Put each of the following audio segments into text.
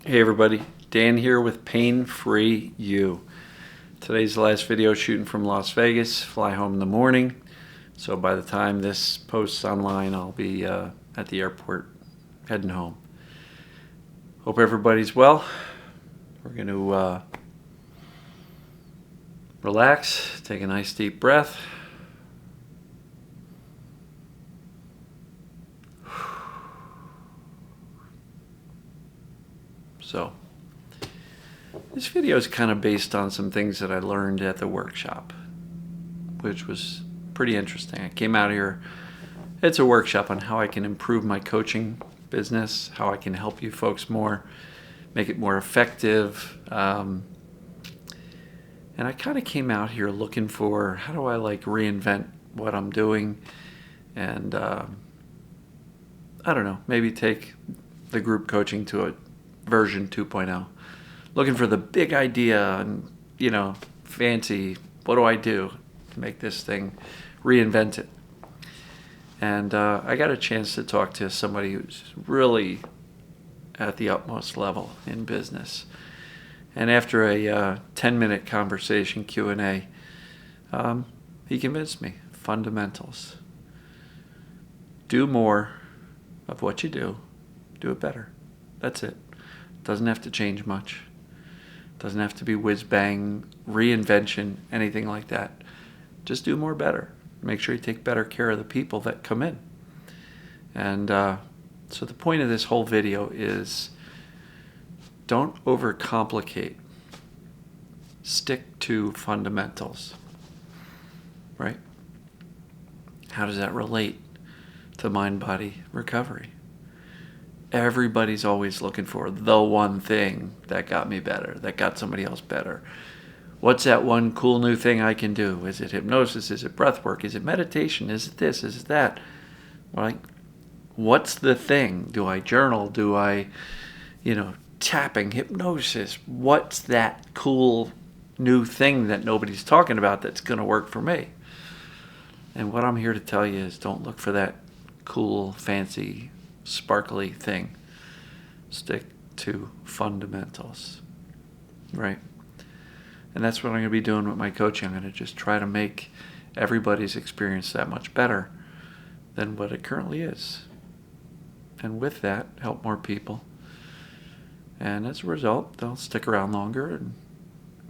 Hey everybody, Dan here with Pain Free You. Today's the last video shooting from Las Vegas. Fly home in the morning. So by the time this posts online, I'll be at the airport heading home. Hope everybody's well. We're going to relax, take a nice deep breath. So, this video is kind of based on some things that I learned at the workshop, which was pretty interesting. I came out here, it's a workshop on how I can improve my coaching business, how I can help you folks more, make it more effective. And I kind of came out here looking for, how do I reinvent what I'm doing and, I don't know, maybe take the group coaching to a version 2.0. Looking for the big idea and, fancy, what do I do to make this thing, reinvent it? And I got a chance to talk to somebody who's really at the utmost level in business. And after a 10-minute conversation, Q&A, he convinced me, fundamentals. Do more of what you do it better. That's it. Doesn't have to change much. Doesn't have to be whiz-bang, reinvention, anything like that. Just do more better. Make sure you take better care of the people that come in. And so the point of this whole video is don't overcomplicate. Stick to fundamentals. Right? How does that relate to mind-body recovery? Everybody's always looking for the one thing that got me better, that got somebody else better. What's that one cool new thing I can do? Is it hypnosis? Is it breath work? Is it meditation? Is it this? Is it that? What's the thing? Do I journal? Do I, tapping, hypnosis? What's that cool new thing that nobody's talking about that's going to work for me? And what I'm here to tell you is don't look for that cool, fancy, sparkly thing. Stick to fundamentals, right? And that's what I'm going to be doing with my coaching. I'm going to just try to make everybody's experience that much better than what it currently is. And with that, help more people. And as a result, they'll stick around longer and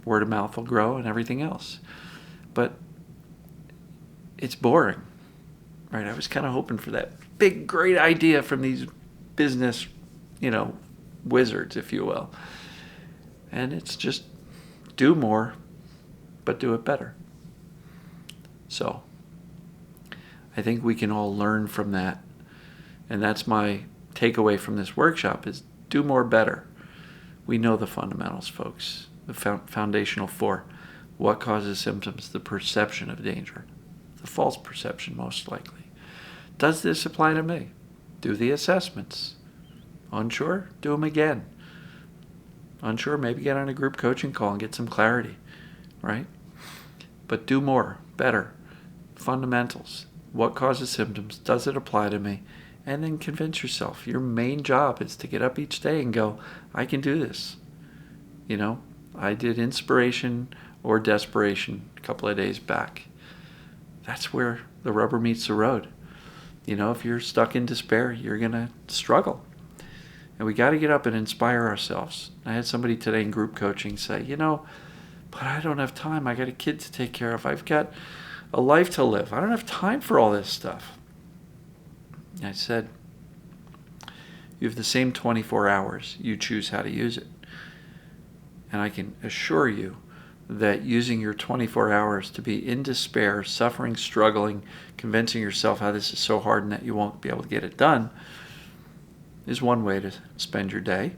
word of mouth will grow and everything else. But it's boring, right? I was kind of hoping for that big, great idea from these business, wizards, if you will. And it's just do more, but do it better. So I think we can all learn from that. And that's my takeaway from this workshop is do more better. We know the fundamentals, folks. The foundational four. What causes symptoms? The perception of danger. The false perception, most likely. Does this apply to me? Do the assessments. Unsure? Do them again. Unsure? Maybe get on a group coaching call and get some clarity, right? But do more, better. Fundamentals. What causes symptoms? Does it apply to me? And then convince yourself. Your main job is to get up each day and go, I can do this. I did inspiration or desperation a couple of days back. That's where the rubber meets the road. If you're stuck in despair, you're going to struggle. And we got to get up and inspire ourselves. I had somebody today in group coaching say, but I don't have time. I got a kid to take care of. I've got a life to live. I don't have time for all this stuff. And I said, you have the same 24 hours. You choose how to use it. And I can assure you that using your 24 hours to be in despair, suffering, struggling, convincing yourself how this is so hard and that you won't be able to get it done is one way to spend your day.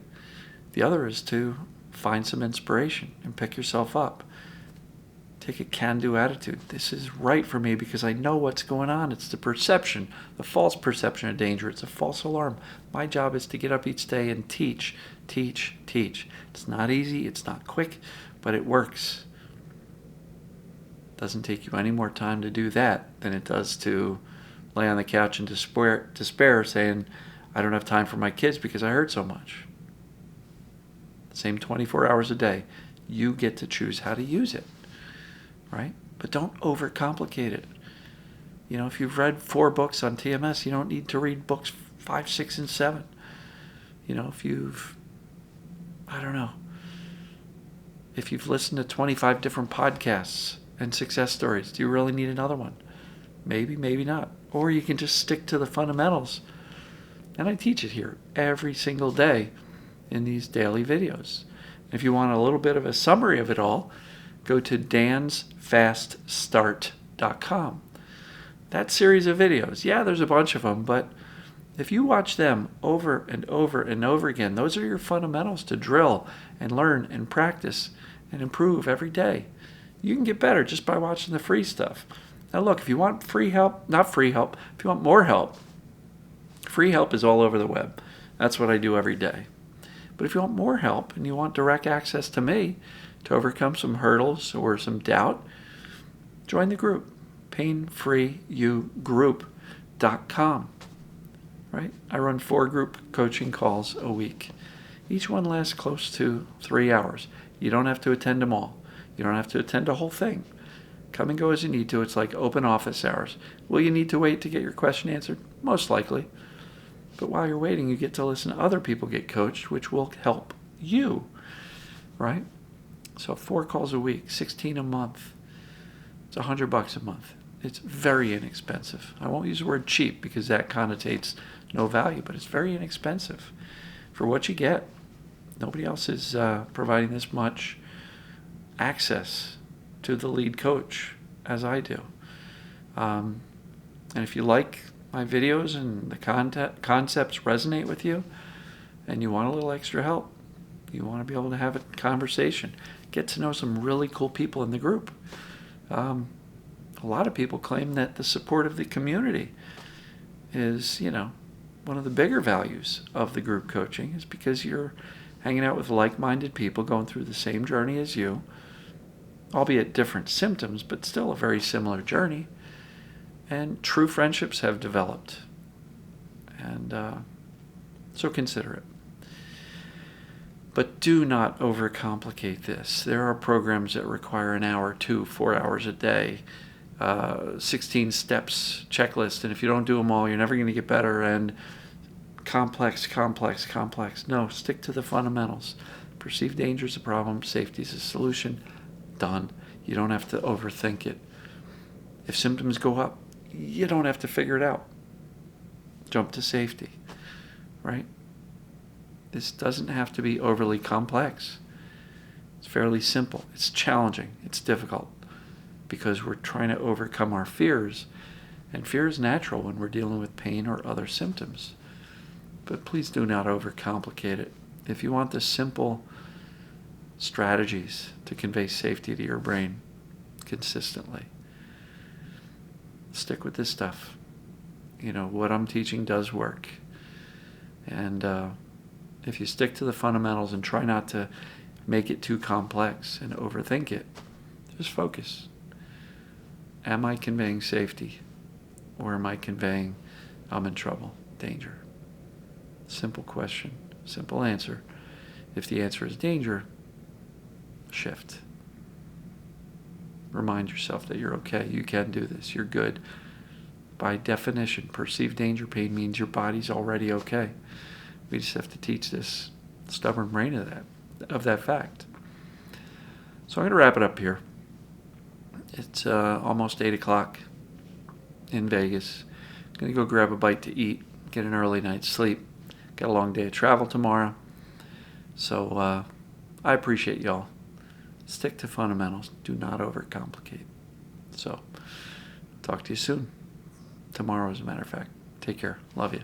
The other is to find some inspiration and pick yourself up. Take a can-do attitude. This is right for me because I know what's going on. It's the perception, the false perception of danger. It's a false alarm. My job is to get up each day and teach, teach, teach. It's not easy. It's not quick. But it works. It doesn't take you any more time to do that than it does to lay on the couch in despair saying, I don't have time for my kids because I hurt so much. same 24 hours a day. You get to choose how to use it, right? But don't overcomplicate it. If you've read 4 books on TMS, you don't need to read books 5, 6, and 7. If you've, I don't know, if you've listened to 25 different podcasts and success stories, do you really need another one? Maybe, maybe not. Or you can just stick to the fundamentals. And I teach it here every single day in these daily videos. If you want a little bit of a summary of it all, go to dansfaststart.com. That series of videos, yeah, there's a bunch of them, but if you watch them over and over and over again, those are your fundamentals to drill and learn and practice and improve every day. You can get better just by watching the free stuff. Now look, if you want free help, not free help, if you want more help, free help is all over the web. That's what I do every day. But if you want more help and you want direct access to me to overcome some hurdles or some doubt, join the group, painfreeyougroup.com. Right? I run 4 group coaching calls a week. Each one lasts close to 3 hours. You don't have to attend them all. You don't have to attend the whole thing. Come and go as you need to. It's like open office hours. Will you need to wait to get your question answered? Most likely. But while you're waiting, you get to listen to other people get coached, which will help you. Right? So 4 calls a week, 16 a month. It's $100 a month. It's very inexpensive. I won't use the word cheap because that connotates no value, but it's very inexpensive for what you get. Nobody else is providing this much access to the lead coach as I do. And if you like my videos and the concepts resonate with you and you want a little extra help, you want to be able to have a conversation, get to know some really cool people in the group. A lot of people claim that the support of the community is, one of the bigger values of the group coaching is because you're hanging out with like-minded people going through the same journey as you, albeit different symptoms, but still a very similar journey. And true friendships have developed. And so consider it. But do not overcomplicate this. There are programs that require an hour, 2, 4 hours a day, 16 steps checklist, and if you don't do them all, you're never going to get better, and complex. No, stick to the fundamentals. Perceived danger is a problem, safety is a solution. Done. You don't have to overthink it. If symptoms go up, you don't have to figure it out. Jump to safety, right? This doesn't have to be overly complex. It's fairly simple. It's challenging. It's difficult because we're trying to overcome our fears. And fear is natural when we're dealing with pain or other symptoms. But please do not overcomplicate it. If you want the simple strategies to convey safety to your brain consistently, stick with this stuff. What I'm teaching does work. And if you stick to the fundamentals and try not to make it too complex and overthink it, just focus. Am I conveying safety? Or am I conveying I'm in trouble, danger? Simple question, simple answer. If the answer is danger, shift. Remind yourself that you're okay. You can do this. You're good. By definition, perceived danger pain means your body's already okay. We just have to teach this stubborn brain of that fact. So I'm going to wrap it up here. It's almost 8 o'clock in Vegas. I'm going to go grab a bite to eat, get an early night's sleep. Got a long day of travel tomorrow. So I appreciate y'all. Stick to fundamentals. Do not overcomplicate. So talk to you soon. Tomorrow, as a matter of fact. Take care. Love you.